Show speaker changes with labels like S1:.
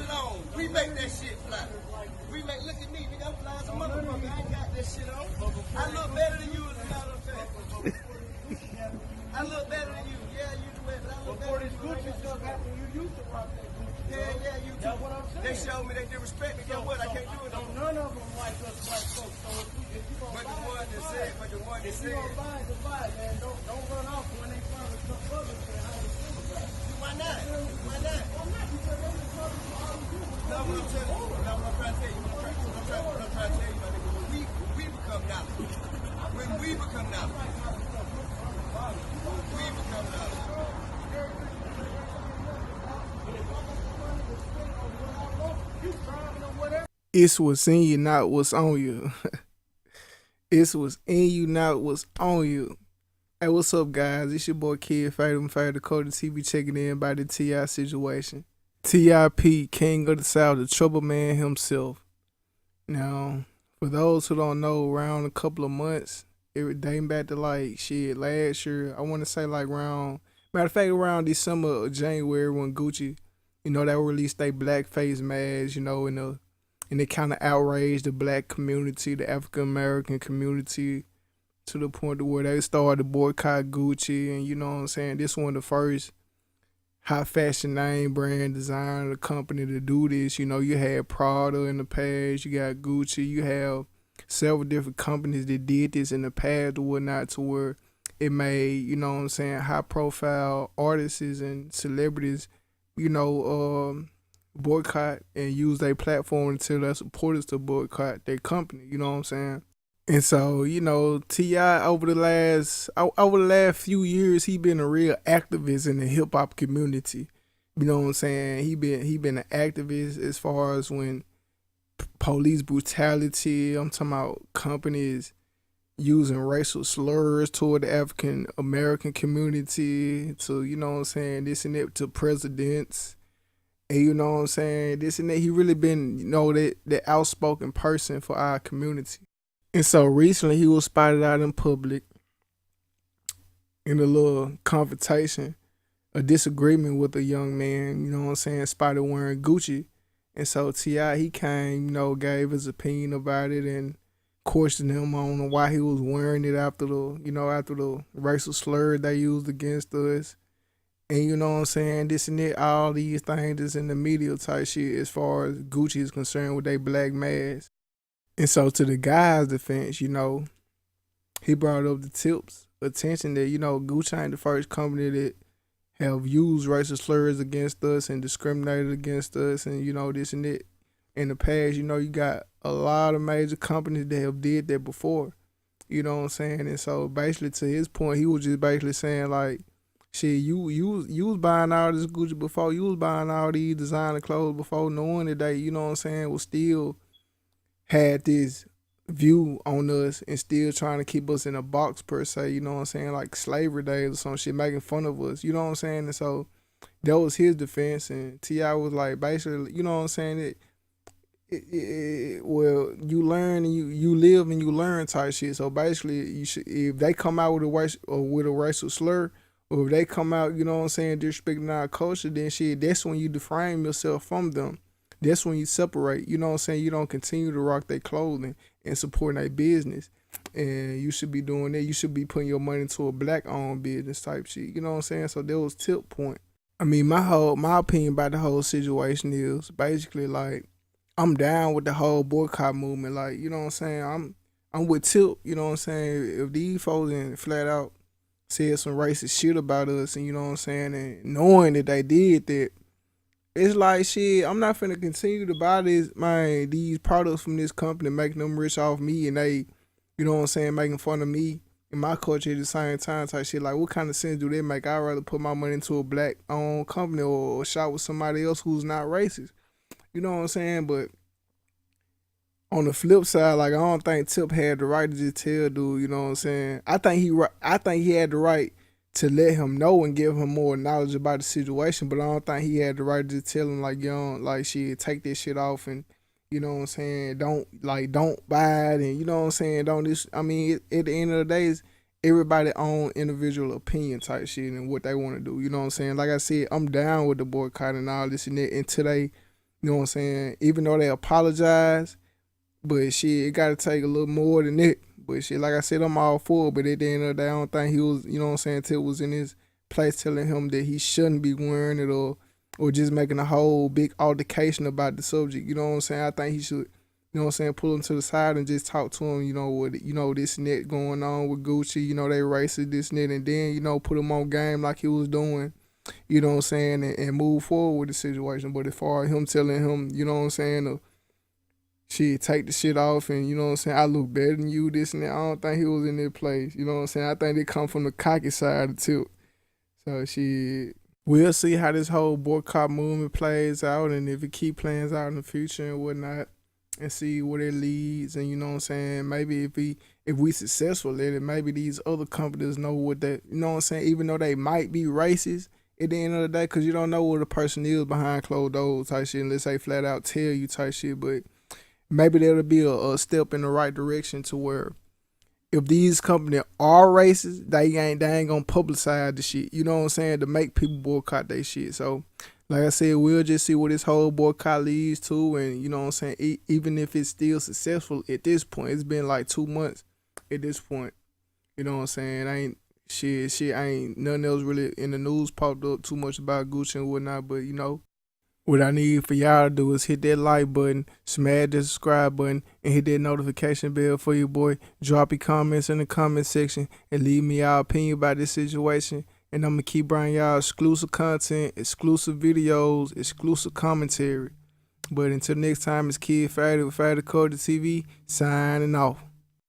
S1: it on. We make that shit fly. We make, look at me, nigga, I'm fly as a motherfucker. I ain't got that shit on. I look better than you as a matter of fact. I look better than you. Yeah, you do it, but I look better than you. Before this Gucci stuff happened, you used to rock that Gucci. Yeah, you do. That's what I'm saying. They showed me they did respect me. Guess what? I can't do it. None of them like us white folks. So if you gonna buy it, but the one that said, if you gonna buy it, to buy it, man. Don't run off when they find a stuff other than how they feel about it. Why not? Why not? Why not? Because they just love it for all you do. That's what I'm telling you. That's what I'm trying to tell you. I'm trying to tell you, my nigga. When we become knowledge. When we become knowledge. We become knowledge.
S2: It's what's in you, not what's on you. It's what's in you, not what's on you. Hey, what's up, guys? It's your boy Kid Faded from FadedCultureTV checking in about the T.I situation. T.I.P, King of the South, the trouble man himself. Now, for those who don't know, around a couple of months, it dating back to like shit last year. I want to say like around, matter of fact, around December or January when Gucci, they released their blackface mask, and they kind of outraged the black community, the African American community, to the point to where they started to boycott Gucci. And you know what I'm saying? This one of the first high fashion name brand designer company to do this. You had Prada in the past, you got Gucci, you have several different companies that did this in the past or whatnot, to where it made, high profile artists and celebrities, boycott and use their platform to tell their supporters to boycott their company, you know what I'm saying? And so, T.I. over the last few years, he been a real activist in the hip hop community. You know what I'm saying? He been an activist as far as when police brutality, I'm talking about companies using racial slurs toward the African American community, to, this and that, to presidents. And you know what I'm saying, this and that. He really been, that outspoken person for our community. And so recently he was spotted out in public in a little confrontation, a disagreement with a young man, spotted wearing Gucci. And so T.I, he came, gave his opinion about it and questioned him on why he was wearing it after the racial slur they used against us. And you know what I'm saying, this and that, all these things is in the media type shit as far as Gucci is concerned with their black mask. And so to the guy's defense, he brought up the tips attention that, Gucci ain't the first company that have used racial slurs against us and discriminated against us and, this and that. In the past, you got a lot of major companies that have did that before. You know what I'm saying? And so basically to his point, he was just basically saying like, shit, you was buying all this Gucci before, you was buying all these designer clothes before, knowing that they, was still had this view on us and still trying to keep us in a box per se, like slavery days or some shit, making fun of us, And so that was his defense, and T.I was like basically, well, you learn and you live and you learn type shit. So basically, you should, if they come out with a racial slur, or if they come out, disrespecting our culture, then shit, that's when you deframe yourself from them. That's when you separate, you don't continue to rock their clothing and supporting their business. And you should be doing that. You should be putting your money into a black-owned business type shit. You know what I'm saying? So that was tip point. I mean, my opinion about the whole situation is basically like, I'm down with the whole boycott movement. Like, you know what I'm saying? I'm with Tip, you know what I'm saying? If these folks and flat out said some racist shit about us, and you know what I'm saying, and knowing that they did that, it's like shit, I'm not finna continue to buy these products from this company, making them rich off me, and they, you know what I'm saying, making fun of me and my culture at the same time type shit. Like, what kind of sense do they make? I'd rather put my money into a black owned company or shop with somebody else who's not racist. You know what I'm saying? But on the flip side, like, I don't think Tip had the right to just tell dude, you know what I'm saying? I think he had the right to let him know and give him more knowledge about the situation, but I don't think he had the right to tell him like, shit, take this shit off and, you know what I'm saying, don't buy it, and you know what I'm saying, at the end of the day, it's everybody own individual opinion type shit and what they want to do, you know what I'm saying? Like I said, I'm down with the boycott and all this and that until they, You know what I'm saying? Even though they apologize, but shit, it gotta take a little more than that. But shit, like I said, I'm all for it. But at the end of the day, I don't think he was, you know what I'm saying, till it was in his place telling him that he shouldn't be wearing it, or just making a whole big altercation about the subject. You know what I'm saying? I think he should, you know what I'm saying, pull him to the side and just talk to him, you know, with, you know, this and that going on with Gucci, you know, they racist, this and that, and then, you know, put him on game like he was doing, you know what I'm saying, and move forward with the situation. But as far as him telling him, you know what I'm saying, shit, take the shit off, and you know what I'm saying, I look better than you, this and that, I don't think he was in that place. You know what I'm saying? I think they come from the cocky side of the tilt. So shit, we'll see how this whole boycott movement plays out, and if it keep playing out in the future and whatnot, and see where it leads. And you know what I'm saying, maybe if we successful at it, maybe these other companies know what they, you know what I'm saying, even though they might be racist at the end of the day, because you don't know what a person is behind closed doors type shit unless they flat out tell you type shit. But maybe that'll be a step in the right direction to where if these companies are racist, they ain't gonna publicize the shit. You know what I'm saying? To make people boycott their shit. So, like I said, we'll just see what this whole boycott leads to, and you know what I'm saying. Even if it's still successful at this point, it's been like 2 months at this point. You know what I'm saying? Ain't nothing else really in the news popped up too much about Gucci and whatnot. But you know, what I need for y'all to do is hit that like button, smash the subscribe button, and hit that notification bell for your boy. Drop your comments in the comment section and leave me y'all opinion about this situation. And I'm going to keep bringing y'all exclusive content, exclusive videos, exclusive commentary. But until next time, it's Kid Faded with FadedCultureTV, signing off.